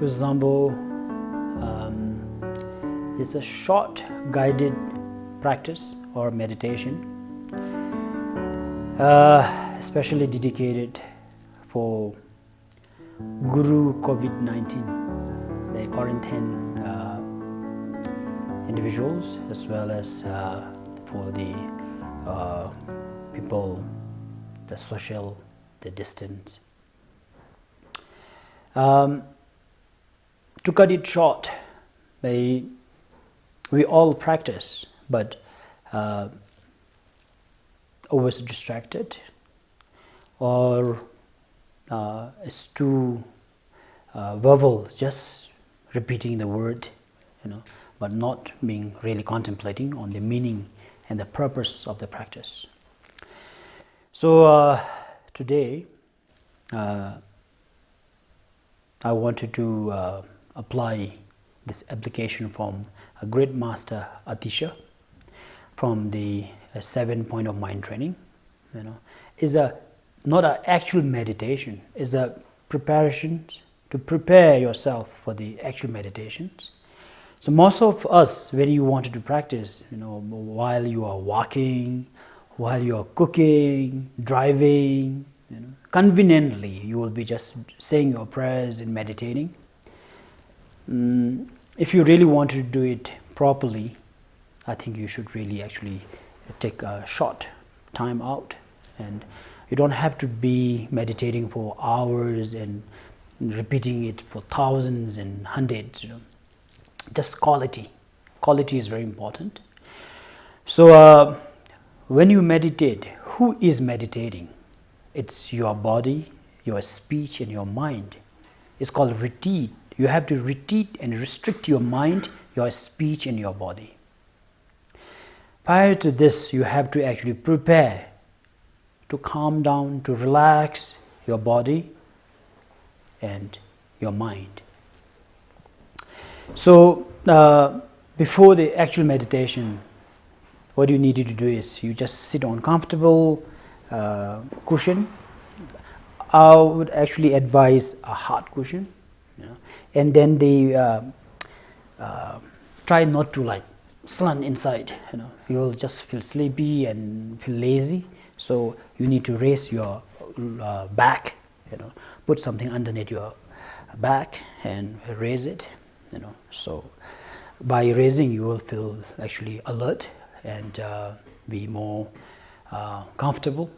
example, it's a short guided practice or meditation, especially dedicated for Guru COVID-19, the quarantine individuals, as well as for the people, the social, the distance. To cut it short, we all practice, but always distracted, or it's too verbal, just repeating the word, but not being really contemplating on the meaning and the purpose of the practice. So today I wanted to apply this application from a great master Atisha from the 7 point of mind training. Is not an actual meditation, is a preparation to prepare yourself for the actual meditations. So most of us, when you wanted to practice, while you are walking, while you are cooking, driving, conveniently you will be just saying your prayers and meditating. If you really want to do it properly, I think you should really actually take a short time out, and you don't have to be meditating for hours and repeating it for thousands and hundreds. Just quality is very important. So when you meditate, who is meditating? It's your body, your speech, and your mind. It's called retreat. You have to retreat and restrict your mind, your speech, and your body. Prior to this, you have to actually prepare to calm down, to relax your body and your mind. So before the actual meditation, what you need to do is you just sit on comfortable cushion. I would actually advise a hard cushion, and then try not to slump inside. You will just feel sleepy and feel lazy. So you need to raise your back. Put something underneath your back and raise it. So by raising, you will feel actually alert and be more comfortable.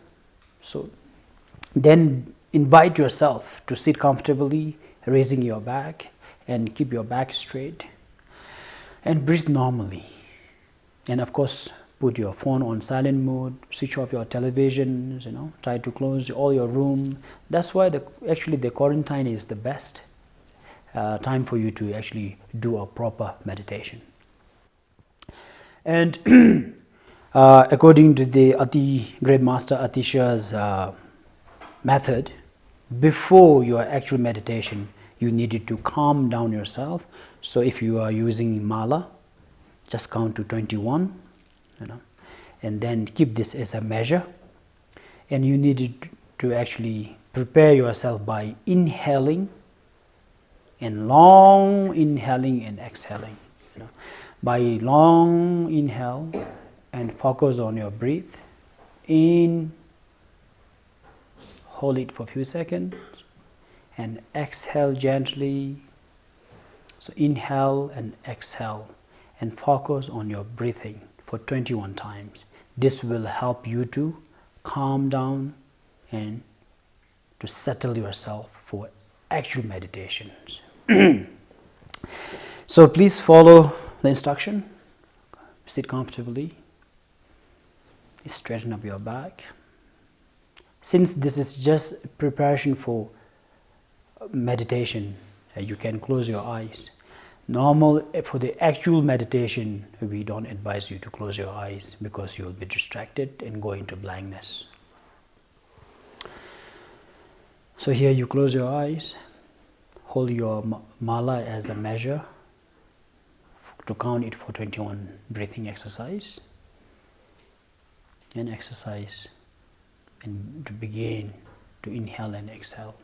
So then invite yourself to sit comfortably, raising your back, and keep your back straight, and breathe normally. And of course, put your phone on silent mode, switch off your televisions, try to close all your room. That's why actually the quarantine is the best time for you to actually do a proper meditation. And according to the Great Master Atisha's method, before your actual meditation, you needed to calm down yourself. So if you are using mala, just count to 21, and then keep this as a measure. And you needed to actually prepare yourself by inhaling and long inhaling and exhaling. By long inhale and focus on your breath. In, hold it for a few seconds, and exhale gently. So inhale and exhale, and focus on your breathing for 21 times. This will help you to calm down and to settle yourself for actual meditations. So please follow the instruction. Sit comfortably. Straighten up your back. Since this is just preparation for meditation, you can close your eyes. Normal, for the actual meditation, we don't advise you to close your eyes because you will be distracted and go into blankness. So here you close your eyes, hold your mala as a measure to count it for 21 breathing exercise, and exercise and to begin to inhale and exhale.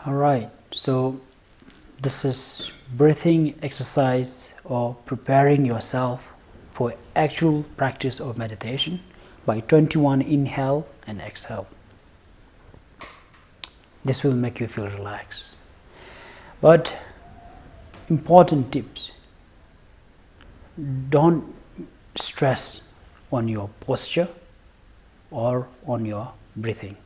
Alright, so this is breathing exercise or preparing yourself for actual practice of meditation by 21 inhale and exhale. This will make you feel relaxed. But important tips, don't stress on your posture or on your breathing.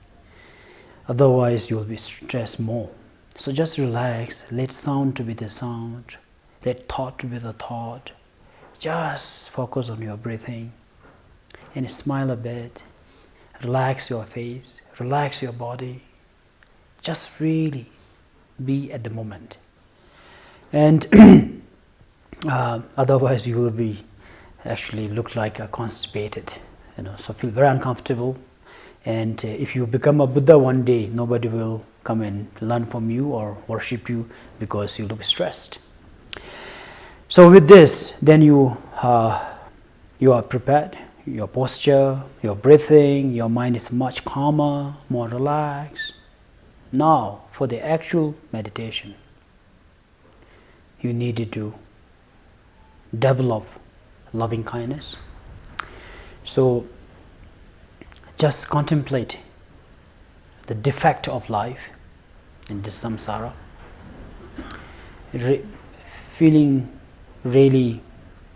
Otherwise, you will be stressed more. So just relax, let sound to be the sound, let thought to be the thought. Just focus on your breathing and smile a bit. Relax your face, relax your body. Just really be at the moment. And otherwise you will be actually look like a constipated, so feel very uncomfortable. And if you become a Buddha one day, nobody will come and learn from you or worship you because you look stressed. So with this, then you are prepared. Your posture, your breathing, your mind is much calmer, more relaxed. Now for the actual meditation, you needed to develop loving kindness. So just contemplate the defect of life in this samsara, feeling really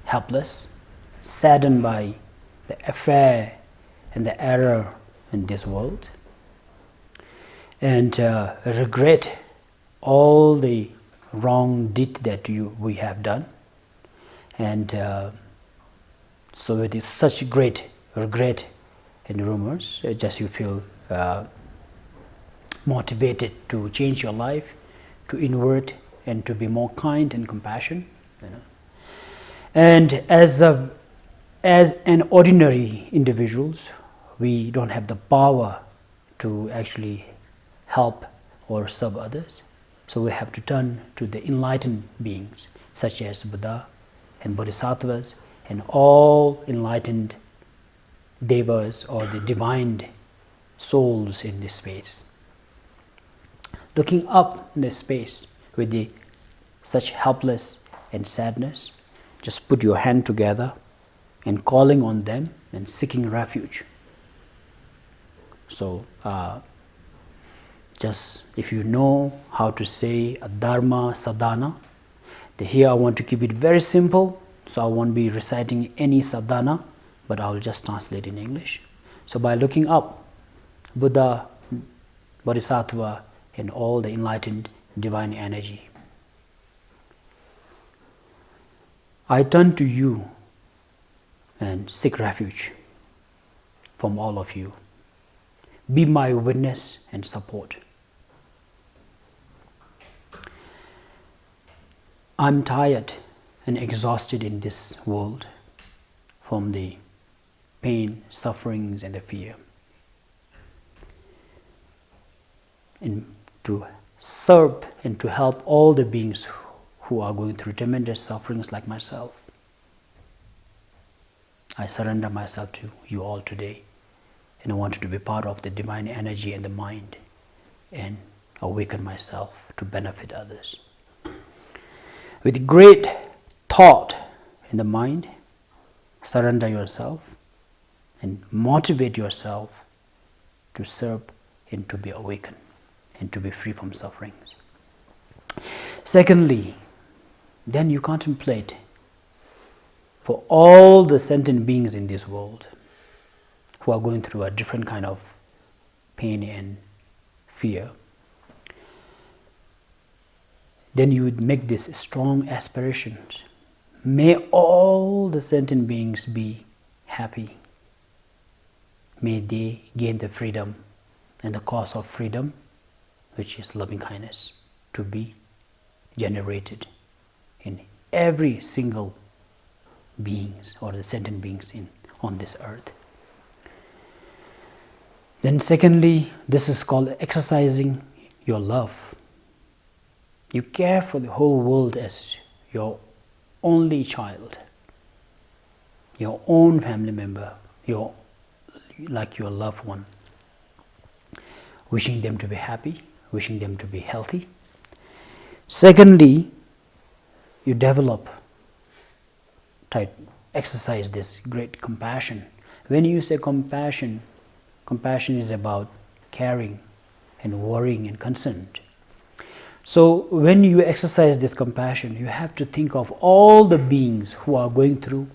helpless, saddened by the affair and the error in this world, and regret all the wrong deed that we have done. And so it is such great regret and rumors, just you feel motivated to change your life, to invert and to be more kind and compassionate. And as an ordinary individuals, we don't have the power to actually help or serve others. So we have to turn to the enlightened beings such as Buddha and Bodhisattvas and all enlightened devas or the divine souls in this space. Looking up in this space with such helpless and sadness, just put your hand together and calling on them and seeking refuge. So just if you know how to say a Dharma sadhana, here I want to keep it very simple, so I won't be reciting any sadhana, but I will just translate in English. So by looking up, Buddha, Bodhisattva, and all the enlightened divine energy, I turn to you and seek refuge from all of you. Be my witness and support. I'm tired and exhausted in this world from the pain, sufferings, and the fear. And to serve and to help all the beings who are going through tremendous sufferings like myself, I surrender myself to you all today, and I want to be part of the divine energy and the mind and awaken myself to benefit others. With great thought in the mind, surrender yourself and motivate yourself to serve and to be awakened and to be free from sufferings. Secondly, then you contemplate for all the sentient beings in this world who are going through a different kind of pain and fear. Then you would make this strong aspirations. May all the sentient beings be happy. May they gain the freedom and the cause of freedom, which is loving kindness, to be generated in every single beings or the sentient beings on this earth. Then secondly, this is called exercising your love. You care for the whole world as your only child, your own family member, like your loved one, wishing them to be happy, wishing them to be healthy. Secondly, you develop, exercise this great compassion. When you say compassion, compassion is about caring and worrying and concerned. So when you exercise this compassion, you have to think of all the beings who are going through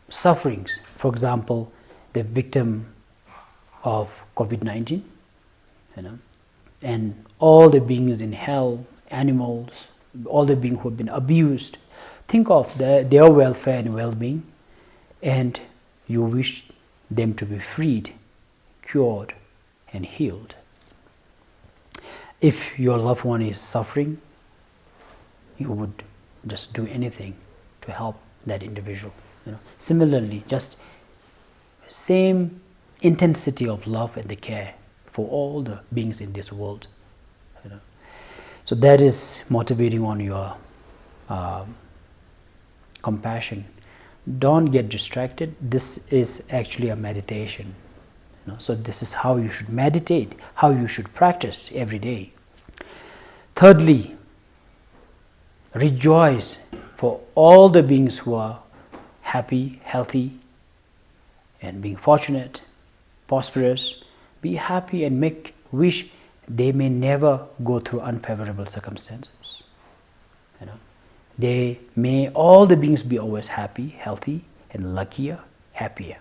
sufferings. For example, the victim of COVID-19, and all the beings in hell, animals, all the beings who have been abused. Think of their welfare and well-being, and you wish them to be freed, cured, and healed. If your loved one is suffering, you would just do anything to help that individual. Similarly, just same intensity of love and the care for all the beings in this world. So that is motivating on your compassion. Don't get distracted. This is actually a meditation. So this is how you should meditate, how you should practice every day. Thirdly, rejoice for all the beings who are happy, healthy, and being fortunate, prosperous. Be happy and make wish they may never go through unfavorable circumstances. They may all the beings be always happy, healthy, and luckier, happier.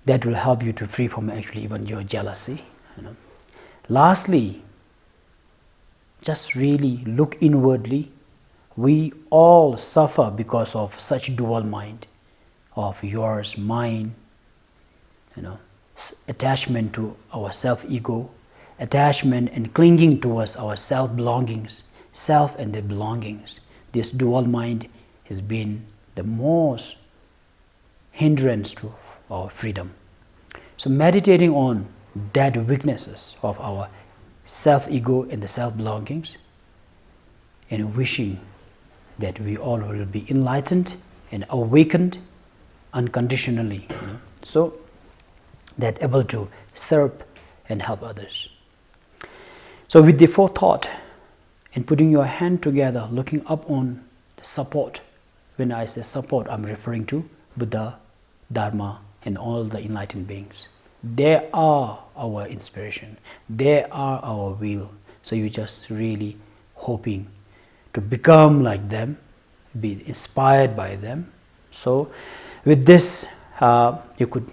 That will help you to free from actually even your jealousy. Lastly, just really look inwardly. We all suffer because of such dual mind of yours, mine, attachment to our self-ego, attachment and clinging towards our self-belongings, self and the belongings. This dual mind has been the most hindrance to our freedom. So meditating on that weaknesses of our self-ego and the self-belongings, and wishing that we all will be enlightened and awakened unconditionally, so that able to serve and help others. So with the forethought and putting your hand together, looking up on the support. When I say support, I'm referring to Buddha, Dharma, and all the enlightened beings. They are our inspiration. They are our will. So you just really hoping to become like them, be inspired by them. So with this, you could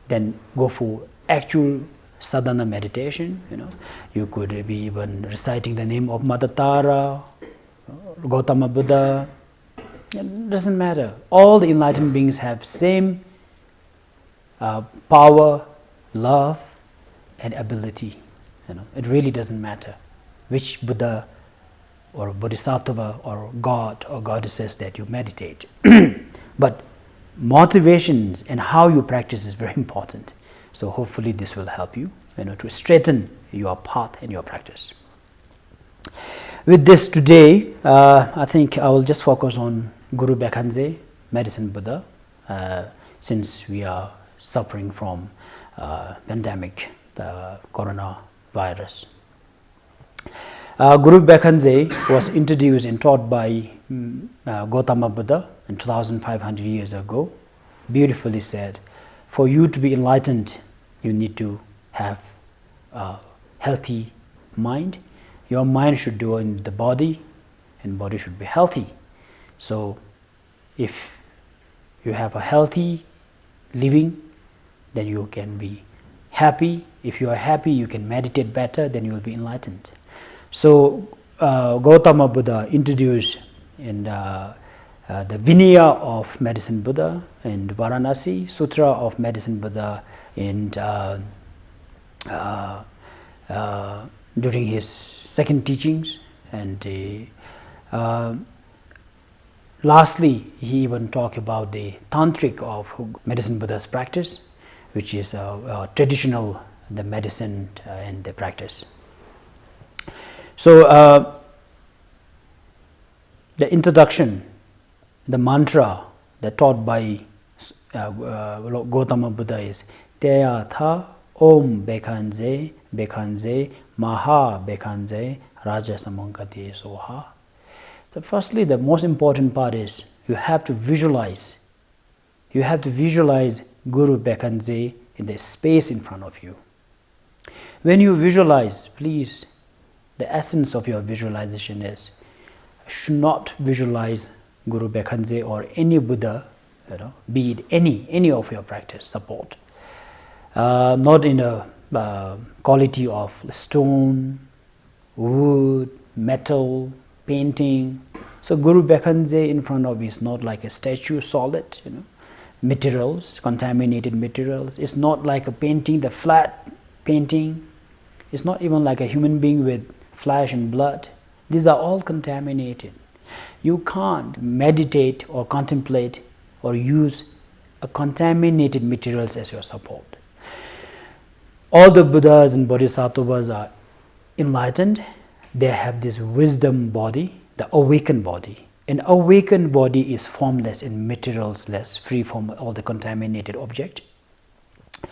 then go for actual sadhana meditation. You could be even reciting the name of Mother Tara, Gautama Buddha. It doesn't matter. All the enlightened beings have same power, love, and ability. It really doesn't matter which Buddha or Bodhisattva or God or goddesses that you meditate. But motivations and how you practice is very important. So hopefully this will help you, to straighten your path and your practice. With this today, I think I will just focus on Guru Bekhanze, Medicine Buddha, since we are suffering from pandemic, the coronavirus. Guru Bekhanze was introduced and taught by Gautama Buddha in 2500 years ago. Beautifully said, for you to be enlightened, you need to have a healthy mind. Your mind should do in the body, and body should be healthy. So if you have a healthy living, then you can be happy. If you are happy, you can meditate better, then you will be enlightened. So Gautama Buddha introduced in the Vinaya of Medicine Buddha in Varanasi, Sutra of Medicine Buddha in during his second teachings, and lastly he even talked about the tantric of Medicine Buddha's practice, which is traditional the medicine and the practice. So the introduction, the mantra that taught by Gautama Buddha is Teya Tha Om Bekhanze, Bekhanze, Maha Bekhanze, Raja Samangati Soha. So firstly, the most important part is you have to visualize. You have to visualize Guru Bekhanze in the space in front of you. When you visualize, please, the essence of your visualization is, you should not visualize Guru Bekhanze or any Buddha, be it any of your practice support. Not in a quality of stone, wood, metal, painting. So Guru Bekhanze in front of you is not like a statue, solid, materials, contaminated materials. It's not like a painting, the flat painting. It's not even like a human being with flesh and blood. These are all contaminated. You can't meditate or contemplate or use a contaminated materials as your support. All the Buddhas and Bodhisattvas are enlightened. They have this wisdom body, the awakened body. An awakened body is formless and materialsless, free from all the contaminated object.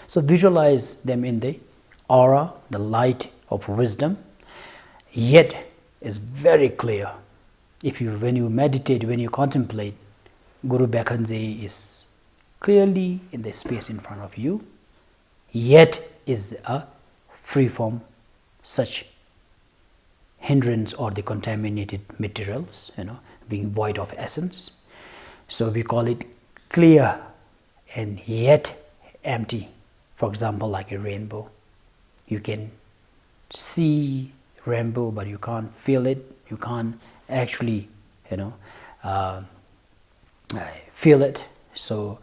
So visualize them in the aura, the light of wisdom. Yet is very clear. When you meditate, when you contemplate, Guru Bekhanze is clearly in the space in front of you. Yet is free from such hindrance or the contaminated materials, being void of essence. So we call it clear and yet empty. For example, like a rainbow. You can see rainbow, but you can't feel it. You can't actually, feel it. So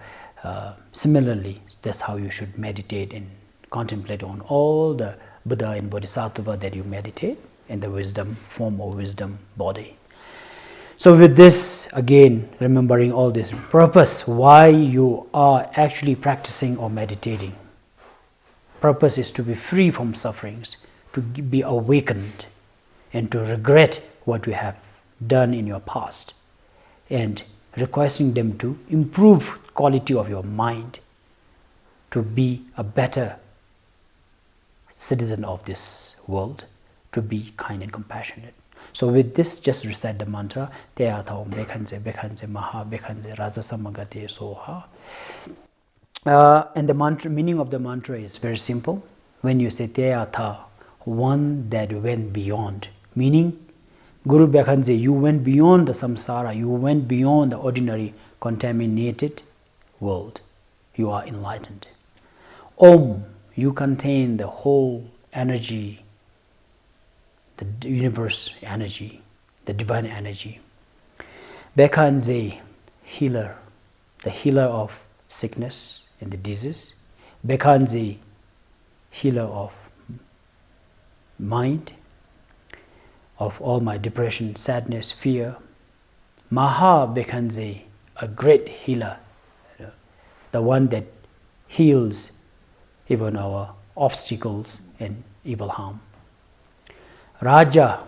similarly, that's how you should meditate and contemplate on all the Buddha and Bodhisattva that you meditate in the wisdom form or wisdom body. So with this, again, remembering all this purpose, why you are actually practicing or meditating. Purpose is to be free from sufferings, to be awakened, and to regret what you have done in your past, and requesting them to improve quality of your mind, to be a better citizen of this world, to be kind and compassionate. So with this, just recite the mantra, Teatha Om Bekhanze, Bekhanze, Maha, Bekhanze, Raja Samagate Soha. And the mantra, meaning of the mantra is very simple. When you say Teatha, one that went beyond, meaning Guru Bekhanze, you went beyond the samsara, you went beyond the ordinary contaminated world. You are enlightened. Om, you contain the whole energy, the universe energy, the divine energy. Bekhanze, healer, the healer of sickness and the disease. Bekhanze, healer of mind, of all my depression, sadness, fear. Maha Bekhanze, a great healer, the one that heals even our obstacles and evil harm. Raja,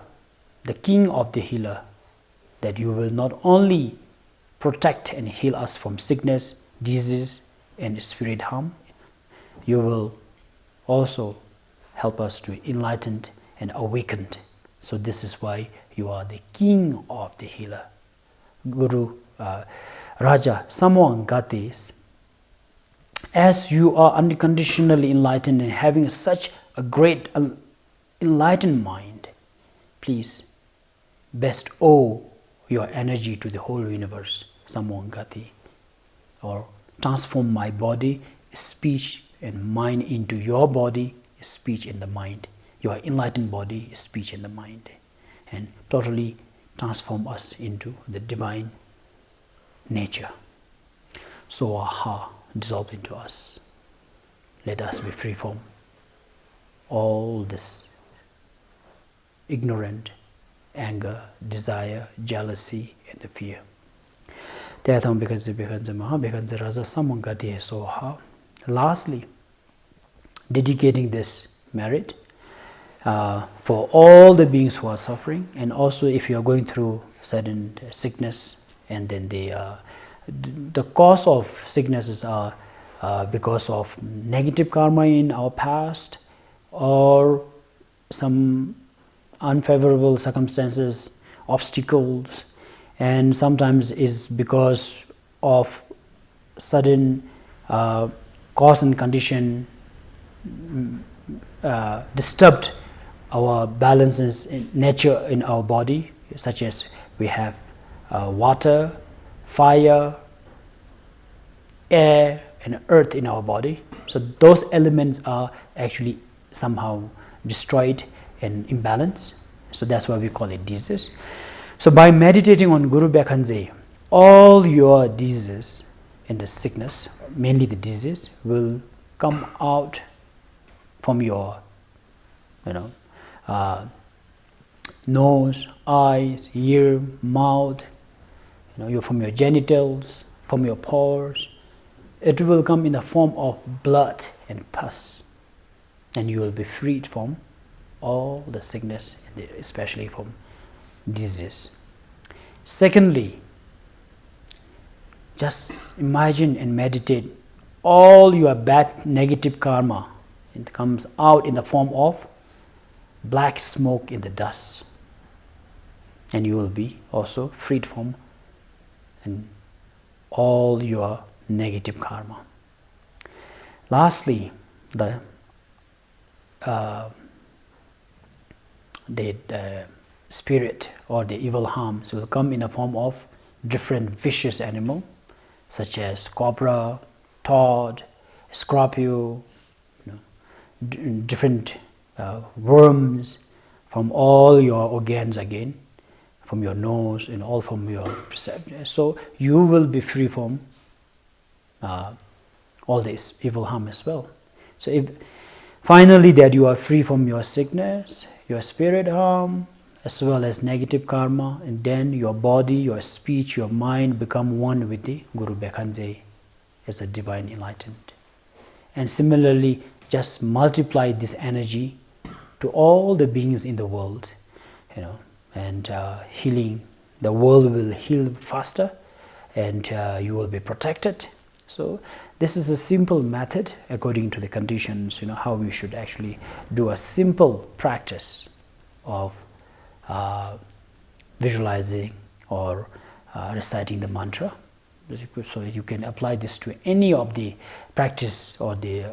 the king of the healer, that you will not only protect and heal us from sickness, disease, and spirit harm, you will also help us to enlighten and awaken. So this is why you are the king of the healer. Guru, Raja, Samangati, as you are unconditionally enlightened and having such a great enlightened mind, please bestow your energy to the whole universe, Samangati, or transform my body, speech and mind into your body, speech and the mind. Your enlightened body, speech and the mind, and totally transform us into the divine nature. So aha, dissolve into us. Let us be free from all this ignorant anger, desire, jealousy, and the fear. Lastly, dedicating this merit for all the beings who are suffering, and also if you are going through certain sickness, and then the cause of sicknesses are because of negative karma in our past or some unfavorable circumstances, obstacles, and sometimes is because of sudden cause and condition disturbed our balances in nature in our body, such as we have water, fire, air and earth in our body. So those elements are actually somehow destroyed and imbalanced. So that's why we call it disease. So by meditating on Guru Bekhanze, all your diseases and the sickness, mainly the disease, will come out from your nose, eyes, ear, mouth, from your genitals, from your pores. It will come in the form of blood and pus, and you will be freed from all the sickness, especially from disease. Secondly, just imagine and meditate all your bad negative karma. It comes out in the form of black smoke in the dust, and you will be also freed from all your negative karma. Lastly, the spirit or the evil harms will come in a form of different vicious animal, such as cobra, toad, scorpio, different worms from all your organs again, from your nose and all from your perception. So you will be free from all this evil harm as well. So if finally that you are free from your sickness, your spirit harm, as well as negative karma, and then your body, your speech, your mind become one with the Guru Bekhanze as a divine enlightened. And similarly, just multiply this energy to all the beings in the world, and healing. The world will heal faster, and you will be protected. So this is a simple method according to the conditions, how we should actually do a simple practice of visualizing or reciting the mantra. So you can apply this to any of the practice or the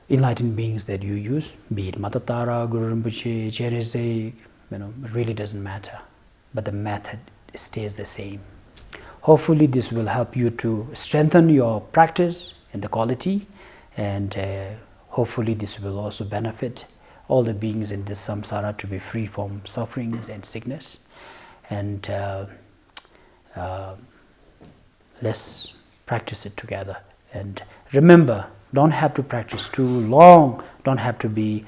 enlightened beings that you use, be it Matatara, Guru Rinpoche, Cherizek, it really doesn't matter, but the method stays the same. Hopefully this will help you to strengthen your practice and the quality, and hopefully this will also benefit all the beings in this samsara to be free from sufferings and sickness. And let's practice it together. And remember, don't have to practice too long, don't have to be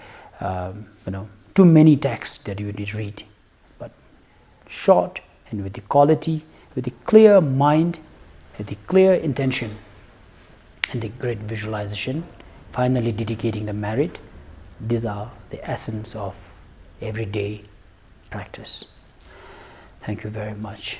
too many texts that you need to read, but short and with the quality, with the clear mind, with the clear intention and the great visualization, finally dedicating the merit. These are the essence of everyday practice. Thank you very much.